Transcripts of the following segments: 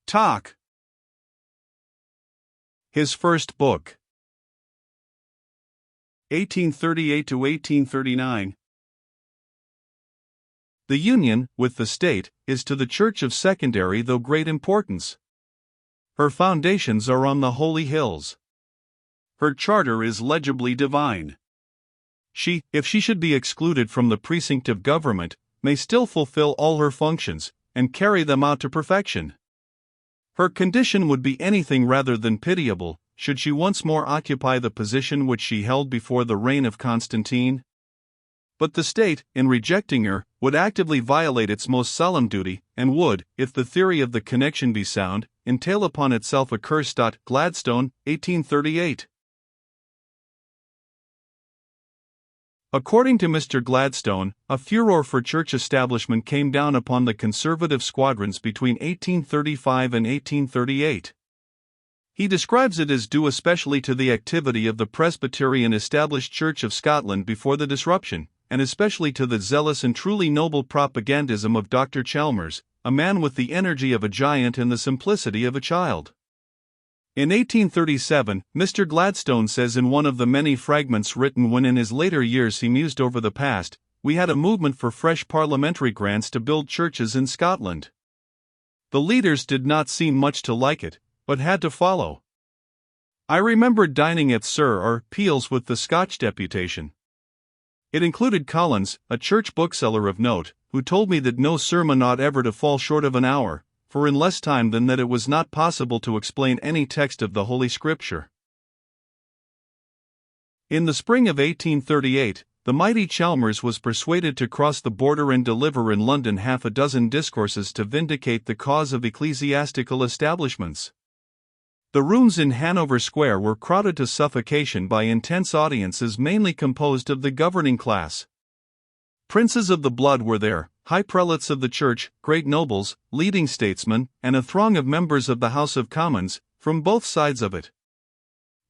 Talk. His first book. 1838 to 1839. The union with the state is to the Church of secondary though great importance. Her foundations are on the holy hills. Her charter is legibly divine. She, if she should be excluded from the precinct of government, may still fulfill all her functions, and carry them out to perfection. Her condition would be anything rather than pitiable, should she once more occupy the position which she held before the reign of Constantine. But the state, in rejecting her, would actively violate its most solemn duty, and would, if the theory of the connection be sound, entail upon itself a curse. Gladstone, 1838. According to Mr. Gladstone, a furor for church establishment came down upon the conservative squadrons between 1835 and 1838. He describes it as due especially to the activity of the Presbyterian Established Church of Scotland before the disruption, and especially to the zealous and truly noble propagandism of Dr. Chalmers, a man with the energy of a giant and the simplicity of a child. In 1837, Mr. Gladstone says in one of the many fragments written when in his later years he mused over the past, "We had a movement for fresh parliamentary grants to build churches in Scotland. The leaders did not seem much to like it, but had to follow. I remember dining at Sir R. Peel's with the Scotch deputation. It included Collins, a church bookseller of note, who told me that no sermon ought ever to fall short of an hour, for in less time than that it was not possible to explain any text of the Holy Scripture." In the spring of 1838, the mighty Chalmers was persuaded to cross the border and deliver in London half a dozen discourses to vindicate the cause of ecclesiastical establishments. The rooms in Hanover Square were crowded to suffocation by intense audiences mainly composed of the governing class. Princes of the blood were there, high prelates of the church, great nobles, leading statesmen, and a throng of members of the House of Commons, from both sides of it.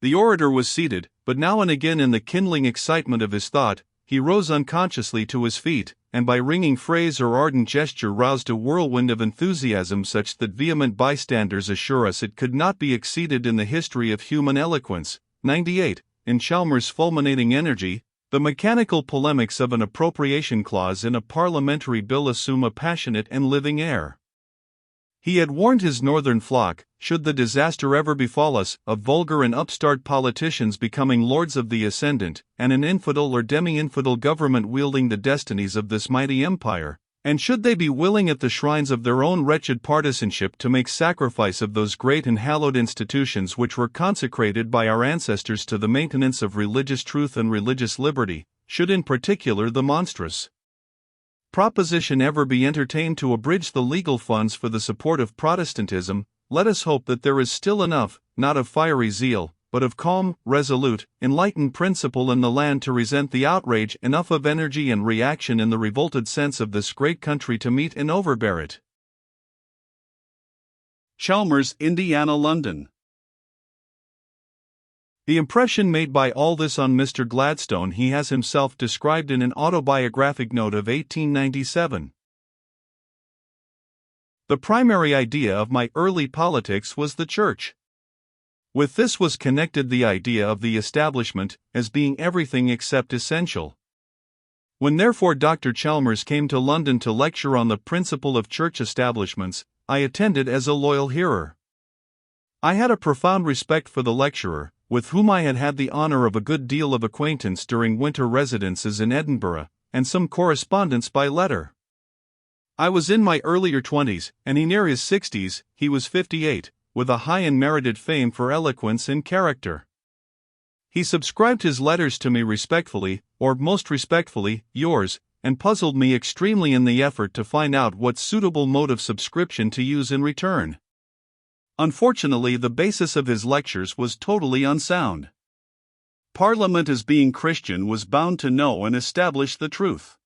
The orator was seated, but now and again in the kindling excitement of his thought, he rose unconsciously to his feet, and by ringing phrase or ardent gesture roused a whirlwind of enthusiasm such that vehement bystanders assure us it could not be exceeded in the history of human eloquence. 98. In Chalmers' fulminating energy, the mechanical polemics of an appropriation clause in a parliamentary bill assume a passionate and living air. He had warned his northern flock, should the disaster ever befall us, of vulgar and upstart politicians becoming lords of the ascendant, and an infidel or demi-infidel government wielding the destinies of this mighty empire, and should they be willing at the shrines of their own wretched partisanship to make sacrifice of those great and hallowed institutions which were consecrated by our ancestors to the maintenance of religious truth and religious liberty, should in particular the monstrous proposition ever be entertained to abridge the legal funds for the support of Protestantism, let us hope that there is still enough, not of fiery zeal, but of calm, resolute, enlightened principle in the land to resent the outrage, enough of energy and reaction in the revolted sense of this great country to meet and overbear it. Chalmers, Indiana, London. The impression made by all this on Mr. Gladstone he has himself described in an autobiographic note of 1897. The primary idea of my early politics was the church. With this was connected the idea of the establishment, as being everything except essential. When therefore Dr. Chalmers came to London to lecture on the principle of church establishments, I attended as a loyal hearer. I had a profound respect for the lecturer, with whom I had had the honor of a good deal of acquaintance during winter residences in Edinburgh, and some correspondence by letter. I was in my earlier 20s, and he near his 60s, he was 58, with a high and merited fame for eloquence and character. He subscribed his letters to me respectfully, or most respectfully, yours, and puzzled me extremely in the effort to find out what suitable mode of subscription to use in return. Unfortunately, the basis of his lectures was totally unsound. Parliament, as being Christian, was bound to know and establish the truth.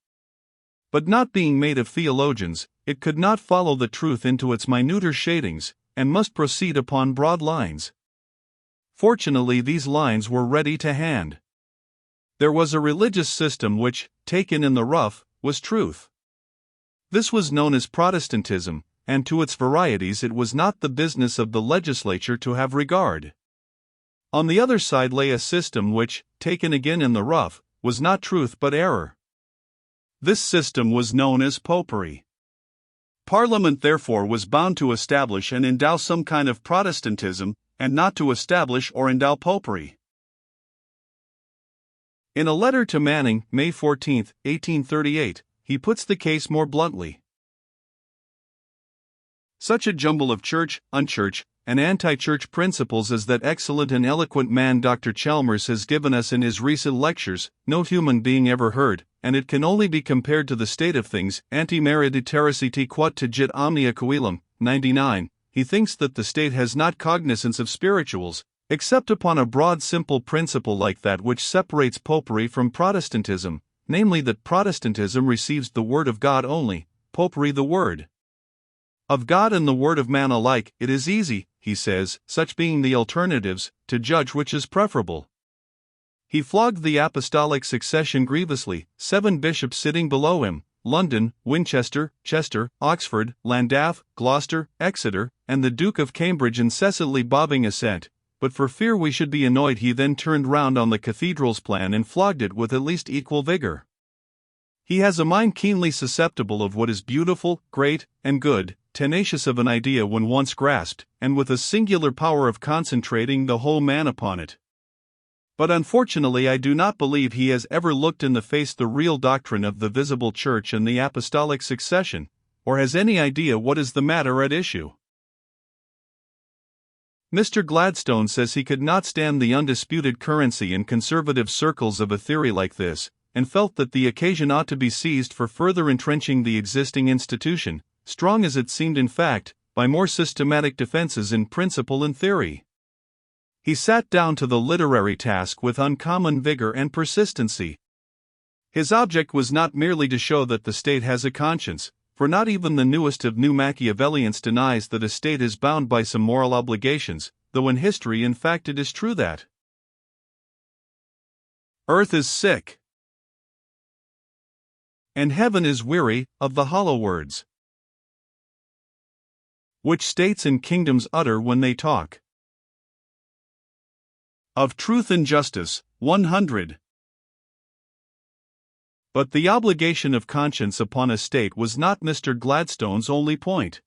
But not being made of theologians, it could not follow the truth into its minuter shadings, and must proceed upon broad lines. Fortunately, these lines were ready to hand. There was a religious system which, taken in the rough, was truth. This was known as Protestantism, and to its varieties it was not the business of the legislature to have regard. On the other side lay a system which, taken again in the rough, was not truth but error. This system was known as Popery. Parliament therefore was bound to establish and endow some kind of Protestantism, and not to establish or endow Popery. In a letter to Manning, May 14, 1838, he puts the case more bluntly. Such a jumble of church, unchurch, and anti-church principles as that excellent and eloquent man Dr. Chalmers has given us in his recent lectures, no human being ever heard, and it can only be compared to the state of things. Anti-merititericity quod tegit omnia coelum, 99. He thinks that the state has not cognizance of spirituals, except upon a broad simple principle like that which separates Popery from Protestantism, namely that Protestantism receives the Word of God only, Popery the Word of God and the Word of man alike. It is easy, he says, such being the alternatives, to judge which is preferable. He flogged the apostolic succession grievously, 7 bishops sitting below him, London, Winchester, Chester, Oxford, Llandaff, Gloucester, Exeter, and the Duke of Cambridge incessantly bobbing assent, but for fear we should be annoyed he then turned round on the cathedral's plan and flogged it with at least equal vigor. He has a mind keenly susceptible of what is beautiful, great, and good, tenacious of an idea when once grasped, and with a singular power of concentrating the whole man upon it. But unfortunately I do not believe he has ever looked in the face the real doctrine of the visible church and the apostolic succession, or has any idea what is the matter at issue. Mr. Gladstone says he could not stand the undisputed currency in conservative circles of a theory like this, and felt that the occasion ought to be seized for further entrenching the existing institution, strong as it seemed in fact, by more systematic defenses in principle and theory. He sat down to the literary task with uncommon vigor and persistency. His object was not merely to show that the state has a conscience, for not even the newest of new Machiavellians denies that a state is bound by some moral obligations, though in history in fact it is true that earth is sick and heaven is weary of the hollow words which states and kingdoms utter when they talk of truth and justice. 100. But the obligation of conscience upon a state was not Mr. Gladstone's only point.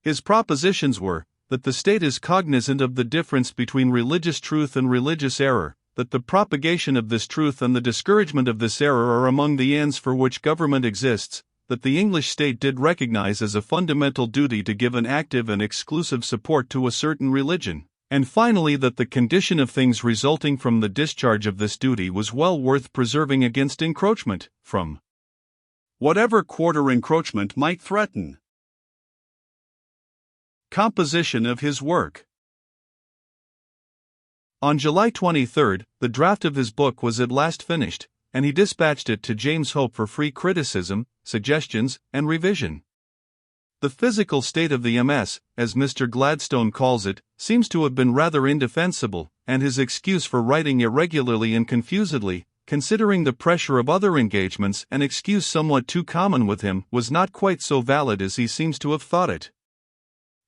His propositions were, that the state is cognizant of the difference between religious truth and religious error, that the propagation of this truth and the discouragement of this error are among the ends for which government exists, that the English state did recognize as a fundamental duty to give an active and exclusive support to a certain religion, and finally that the condition of things resulting from the discharge of this duty was well worth preserving against encroachment, from whatever quarter encroachment might threaten. Composition of his work. On July 23, the draft of his book was at last finished, and he dispatched it to James Hope for free criticism, suggestions, and revision. The physical state of the MS, as Mr. Gladstone calls it, seems to have been rather indefensible, and his excuse for writing irregularly and confusedly, considering the pressure of other engagements, an excuse somewhat too common with him, was not quite so valid as he seems to have thought it.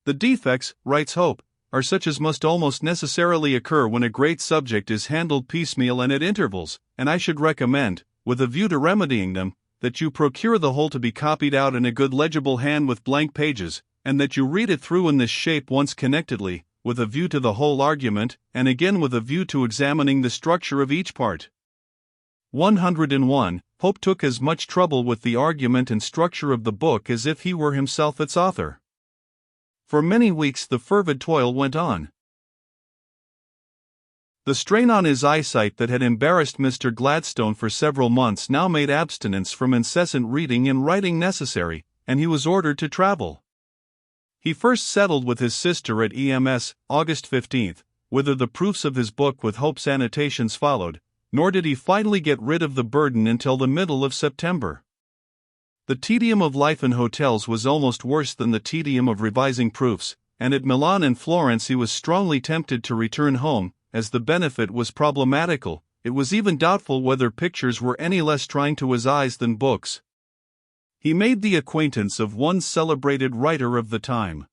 The defects, writes Hope, are such as must almost necessarily occur when a great subject is handled piecemeal and at intervals, and I should recommend, with a view to remedying them, that you procure the whole to be copied out in a good legible hand with blank pages, and that you read it through in this shape once connectedly, with a view to the whole argument, and again with a view to examining the structure of each part. 101. Hope took as much trouble with the argument and structure of the book as if he were himself its author. For many weeks the fervid toil went on. The strain on his eyesight that had embarrassed Mr. Gladstone for several months now made abstinence from incessant reading and writing necessary, and he was ordered to travel. He first settled with his sister at EMS, August 15, whither the proofs of his book with Hope's annotations followed, nor did he finally get rid of the burden until the middle of September. The tedium of life in hotels was almost worse than the tedium of revising proofs, and at Milan and Florence he was strongly tempted to return home, as the benefit was problematical. It was even doubtful whether pictures were any less trying to his eyes than books. he made the acquaintance of one celebrated writer of the time.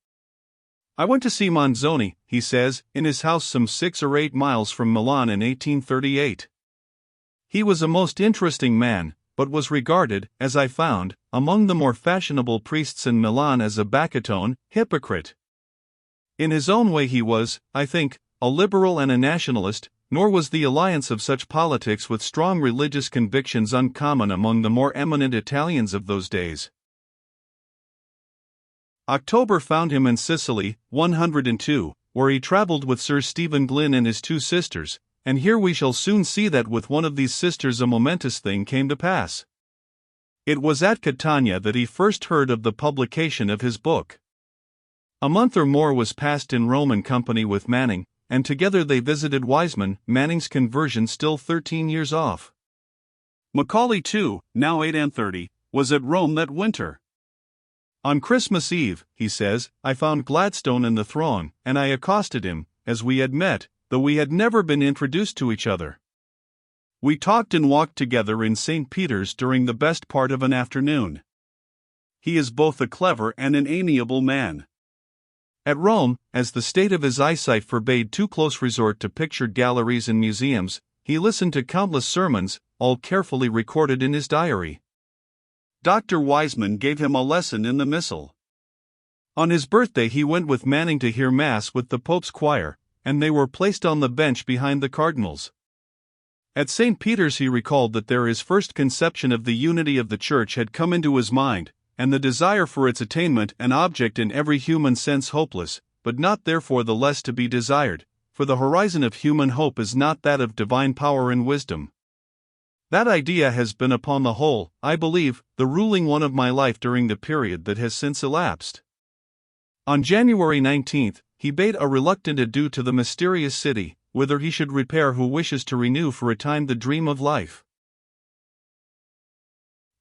"I went to see Manzoni," he says, in his house some 6 or 8 miles from Milan in 1838. "He was a most interesting man, but was regarded, as I found, among the more fashionable priests in Milan as a baccatone, hypocrite. In his own way he was, I think, a liberal and a nationalist, nor was the alliance of such politics with strong religious convictions uncommon among the more eminent Italians of those days." October found him in Sicily, 102, where he travelled with Sir Stephen Glynn and his 2 sisters, and here we shall soon see that with one of these sisters a momentous thing came to pass. It was at Catania that he first heard of the publication of his book. A month or more was passed in Rome in company with Manning, and together they visited Wiseman, Manning's conversion still 13 years off. Macaulay too, now 38, was at Rome that winter. "On Christmas Eve," he says, "I found Gladstone in the throng, and I accosted him, as we had met, though we had never been introduced to each other. We talked and walked together in St. Peter's during the best part of an afternoon. He is both a clever and an amiable man." At Rome, as the state of his eyesight forbade too close resort to picture galleries and museums, he listened to countless sermons, all carefully recorded in his diary. Dr. Wiseman gave him a lesson in the Missal. On his birthday he went with Manning to hear Mass with the Pope's choir, and they were placed on the bench behind the cardinals. At St. Peter's he recalled that there his first conception of the unity of the Church had come into his mind, and the desire for its attainment an object in every human sense hopeless, but not therefore the less to be desired, for the horizon of human hope is not that of divine power and wisdom. That idea has been upon the whole, I believe, the ruling one of my life during the period that has since elapsed. On January 19, he bade a reluctant adieu to the mysterious city, whither he should repair who wishes to renew for a time the dream of life.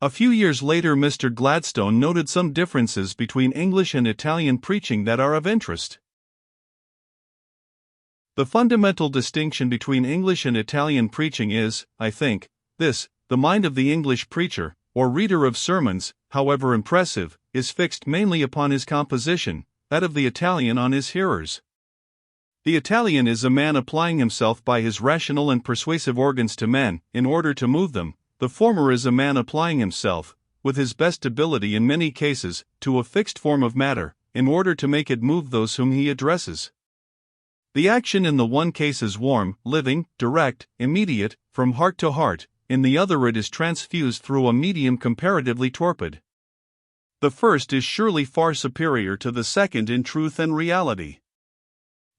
A few years later Mr. Gladstone noted some differences between English and Italian preaching that are of interest. The fundamental distinction between English and Italian preaching is, I think, this: the mind of the English preacher, or reader of sermons, however impressive, is fixed mainly upon his composition, that of the Italian on his hearers. The Italian is a man applying himself by his rational and persuasive organs to men, in order to move them; the former is a man applying himself, with his best ability in many cases, to a fixed form of matter, in order to make it move those whom he addresses. The action in the one case is warm, living, direct, immediate, from heart to heart; in the other it is transfused through a medium comparatively torpid. The first is surely far superior to the second in truth and reality.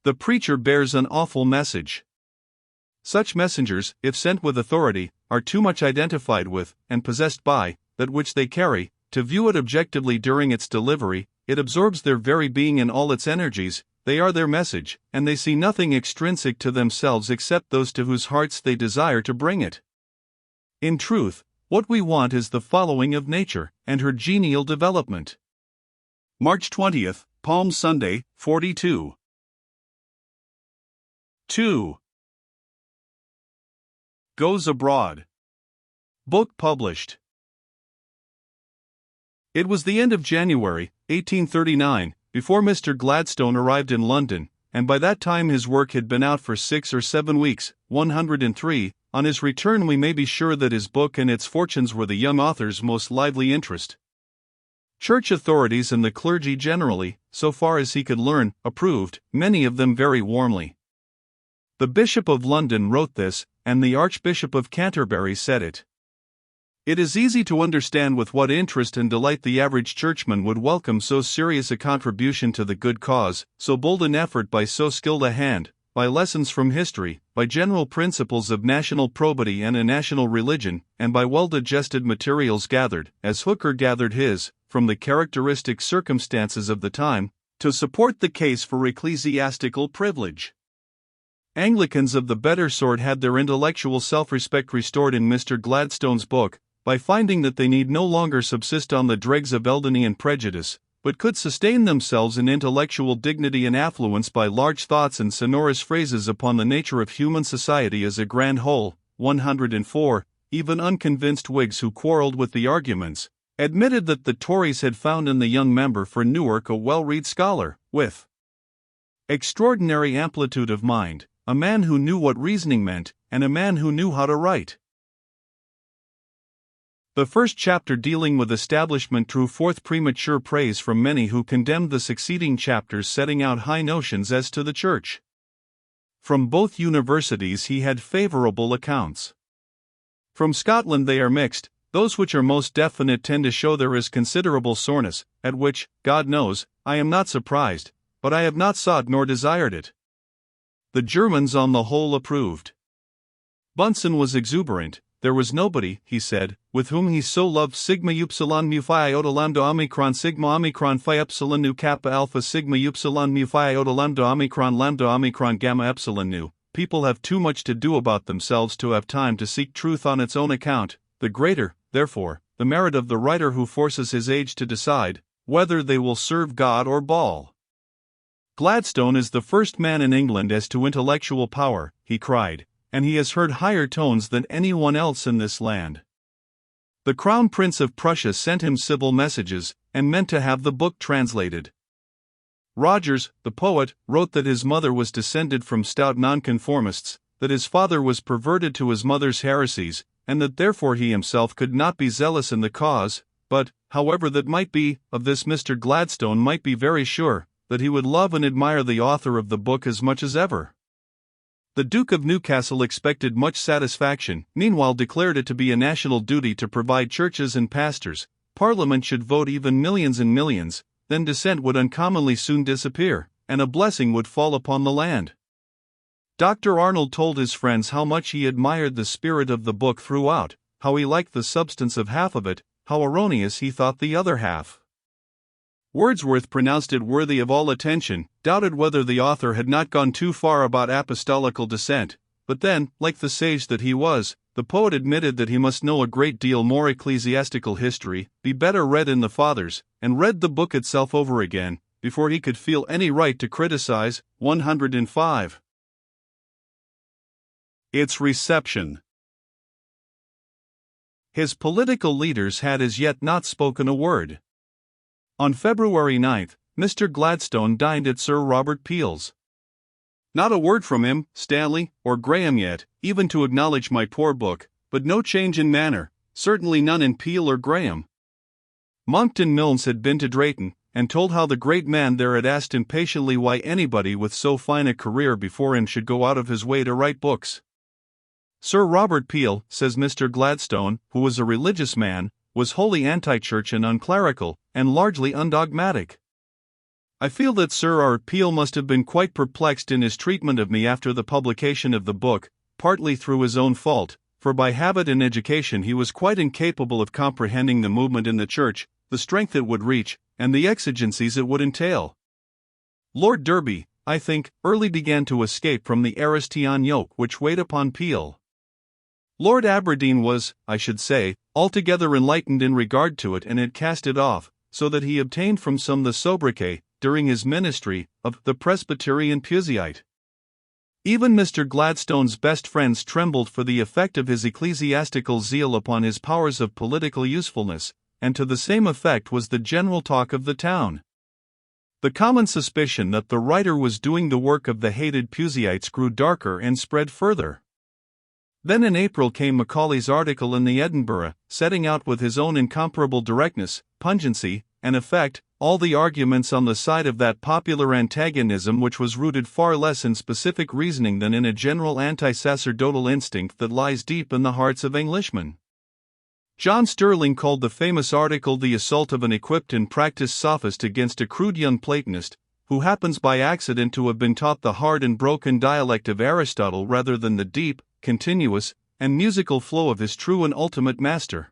The preacher bears an awful message. Such messengers, if sent with authority, are too much identified with, and possessed by, that which they carry, to view it objectively during its delivery. It absorbs their very being and all its energies; they are their message, and they see nothing extrinsic to themselves except those to whose hearts they desire to bring it. In truth, what we want is the following of nature, and her genial development. March 20th, Palm Sunday, 42. 2. Goes abroad. Book published. It was the end of January, 1839, before Mr. Gladstone arrived in London, and by that time his work had been out for 6 or 7 weeks, 103. On his return we may be sure that his book and its fortunes were the young author's most lively interest. Church authorities and the clergy generally, so far as he could learn, approved, many of them very warmly. The Bishop of London wrote this, and the Archbishop of Canterbury said it. It is easy to understand with what interest and delight the average churchman would welcome so serious a contribution to the good cause, so bold an effort by so skilled a hand, by lessons from history, by general principles of national probity and a national religion, and by well-digested materials gathered, as Hooker gathered his, from the characteristic circumstances of the time, to support the case for ecclesiastical privilege. Anglicans of the better sort had their intellectual self-respect restored in Mr. Gladstone's book, by finding that they need no longer subsist on the dregs of Eldony and prejudice, but could sustain themselves in intellectual dignity and affluence by large thoughts and sonorous phrases upon the nature of human society as a grand whole. 104. Even unconvinced Whigs who quarrelled with the arguments, admitted that the Tories had found in the young member for Newark a well-read scholar, with extraordinary amplitude of mind, a man who knew what reasoning meant, and a man who knew how to write. The first chapter dealing with establishment drew forth premature praise from many who condemned the succeeding chapters, setting out high notions as to the Church. From both universities he had favorable accounts. From Scotland they are mixed. Those which are most definite tend to show there is considerable soreness, at which, God knows, I am not surprised, but I have not sought nor desired it. The Germans on the whole approved. Bunsen was exuberant. There was nobody, he said, with whom he so loved sigma upsilon mu phi iota lambda omicron sigma omicron phi epsilon nu kappa alpha sigma upsilon mu phi iota lambda omicron gamma epsilon nu. People have too much to do about themselves to have time to seek truth on its own account. The greater, therefore, the merit of the writer who forces his age to decide whether they will serve God or Baal. Gladstone is the first man in England as to intellectual power, he cried, and he has heard higher tones than anyone else in this land. The Crown Prince of Prussia sent him civil messages, and meant to have the book translated. Rogers, the poet, wrote that his mother was descended from stout nonconformists, that his father was perverted to his mother's heresies, and that therefore he himself could not be zealous in the cause, but, however that might be, of this Mr. Gladstone might be very sure, that he would love and admire the author of the book as much as ever. The Duke of Newcastle expected much satisfaction, meanwhile declared it to be a national duty to provide churches and pastors. Parliament should vote even millions and millions, then dissent would uncommonly soon disappear, and a blessing would fall upon the land. Dr. Arnold told his friends how much he admired the spirit of the book throughout, how he liked the substance of half of it, how erroneous he thought the other half. Wordsworth pronounced it worthy of all attention, doubted whether the author had not gone too far about apostolical descent, but then, like the sage that he was, the poet admitted that he must know a great deal more ecclesiastical history, be better read in the Fathers, and read the book itself over again, before he could feel any right to criticize. 105. Its reception. His political leaders had as yet not spoken a word. On February 9, Mr. Gladstone dined at Sir Robert Peel's. Not a word from him, Stanley, or Graham yet, even to acknowledge my poor book, but no change in manner, certainly none in Peel or Graham. Monckton Milnes had been to Drayton, and told how the great man there had asked impatiently why anybody with so fine a career before him should go out of his way to write books. Sir Robert Peel, says Mr. Gladstone, who was a religious man, was wholly anti-church and unclerical, and largely undogmatic. I feel that Sir R. Peel must have been quite perplexed in his treatment of me after the publication of the book, partly through his own fault, for by habit and education he was quite incapable of comprehending the movement in the Church, the strength it would reach, and the exigencies it would entail. Lord Derby, I think, early began to escape from the Aristean yoke which weighed upon Peel. Lord Aberdeen was, I should say, altogether enlightened in regard to it and had cast it off, so that he obtained from some the sobriquet, during his ministry, of the Presbyterian Puseyite. Even Mr. Gladstone's best friends trembled for the effect of his ecclesiastical zeal upon his powers of political usefulness, and to the same effect was the general talk of the town. The common suspicion that the writer was doing the work of the hated Puseyites grew darker and spread further. Then in April came Macaulay's article in the Edinburgh, setting out with his own incomparable directness, pungency, and effect, all the arguments on the side of that popular antagonism which was rooted far less in specific reasoning than in a general anti-sacerdotal instinct that lies deep in the hearts of Englishmen. John Sterling called the famous article the assault of an equipped and practiced sophist against a crude young Platonist, who happens by accident to have been taught the hard and broken dialect of Aristotle rather than the deep, continuous, and musical flow of his true and ultimate master.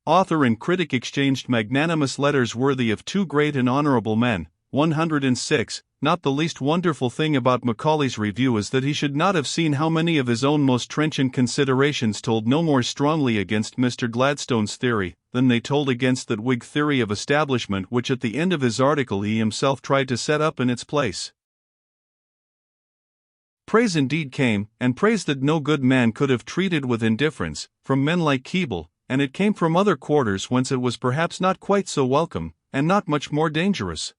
Author and critic exchanged magnanimous letters worthy of two great and honorable men. 106. Not the least wonderful thing about Macaulay's review is that he should not have seen how many of his own most trenchant considerations told no more strongly against Mr. Gladstone's theory than they told against that Whig theory of establishment which at the end of his article he himself tried to set up in its place. Praise indeed came, and praise that no good man could have treated with indifference, from men like Keble, and it came from other quarters whence it was perhaps not quite so welcome, and not much more dangerous.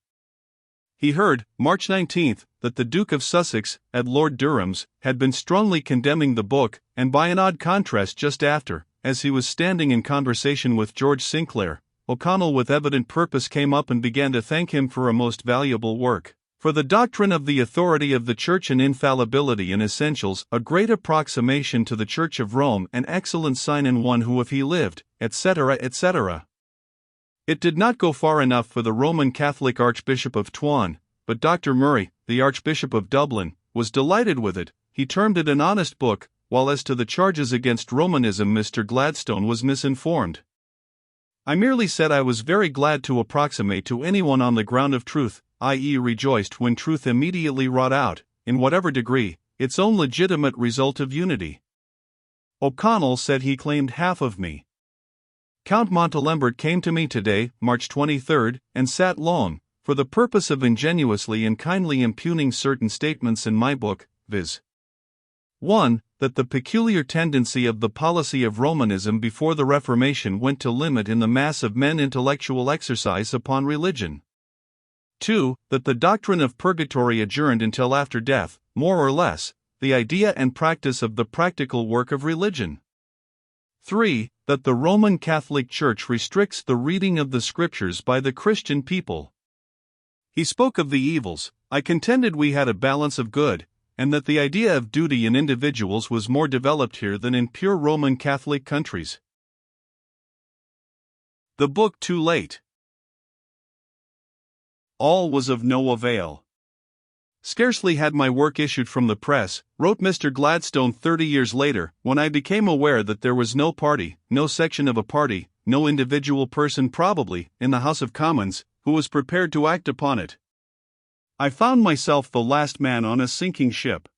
He heard, March 19, that the Duke of Sussex, at Lord Durham's, had been strongly condemning the book, and by an odd contrast just after, as he was standing in conversation with George Sinclair, O'Connell with evident purpose came up and began to thank him for a most valuable work. For the doctrine of the authority of the Church and infallibility in essentials, a great approximation to the Church of Rome, an excellent sign in one who if he lived, etc., etc. It did not go far enough for the Roman Catholic Archbishop of Tuam, but Dr. Murray, the Archbishop of Dublin, was delighted with it. He termed it an honest book, while as to the charges against Romanism Mr. Gladstone was misinformed. I merely said I was very glad to approximate to anyone on the ground of truth, i.e. rejoiced when truth immediately wrought out, in whatever degree, its own legitimate result of unity. O'Connell said he claimed half of me. Count Montalembert came to me today, March 23, and sat long, for the purpose of ingenuously and kindly impugning certain statements in my book, viz. 1. That the peculiar tendency of the policy of Romanism before the Reformation went to limit in the mass of men intellectual exercise upon religion. 2. That the doctrine of purgatory adjourned until after death, more or less, the idea and practice of the practical work of religion. 3. That the Roman Catholic Church restricts the reading of the Scriptures by the Christian people. He spoke of the evils. I contended we had a balance of good, and that the idea of duty in individuals was more developed here than in pure Roman Catholic countries. The book too late. All was of no avail. Scarcely had my work issued from the press, wrote Mr. Gladstone 30 years later, when I became aware that there was no party, no section of a party, no individual person probably, in the House of Commons, who was prepared to act upon it. I found myself the last man on a sinking ship.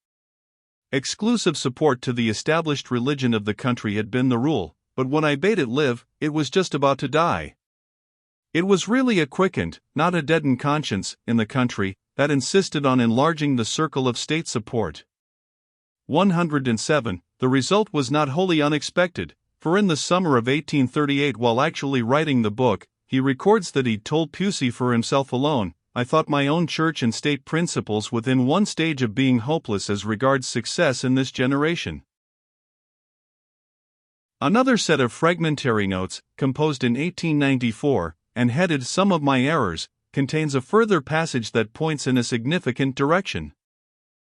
Exclusive support to the established religion of the country had been the rule, but when I bade it live, it was just about to die. It was really a quickened, not a deadened conscience, in the country, that insisted on enlarging the circle of state support. 107. The result was not wholly unexpected, for in the summer of 1838, while actually writing the book, he records that he'd told Pusey for himself alone, I thought my own church and state principles within one stage of being hopeless as regards success in this generation. Another set of fragmentary notes, composed in 1894, and headed Some of My Errors, contains a further passage that points in a significant direction.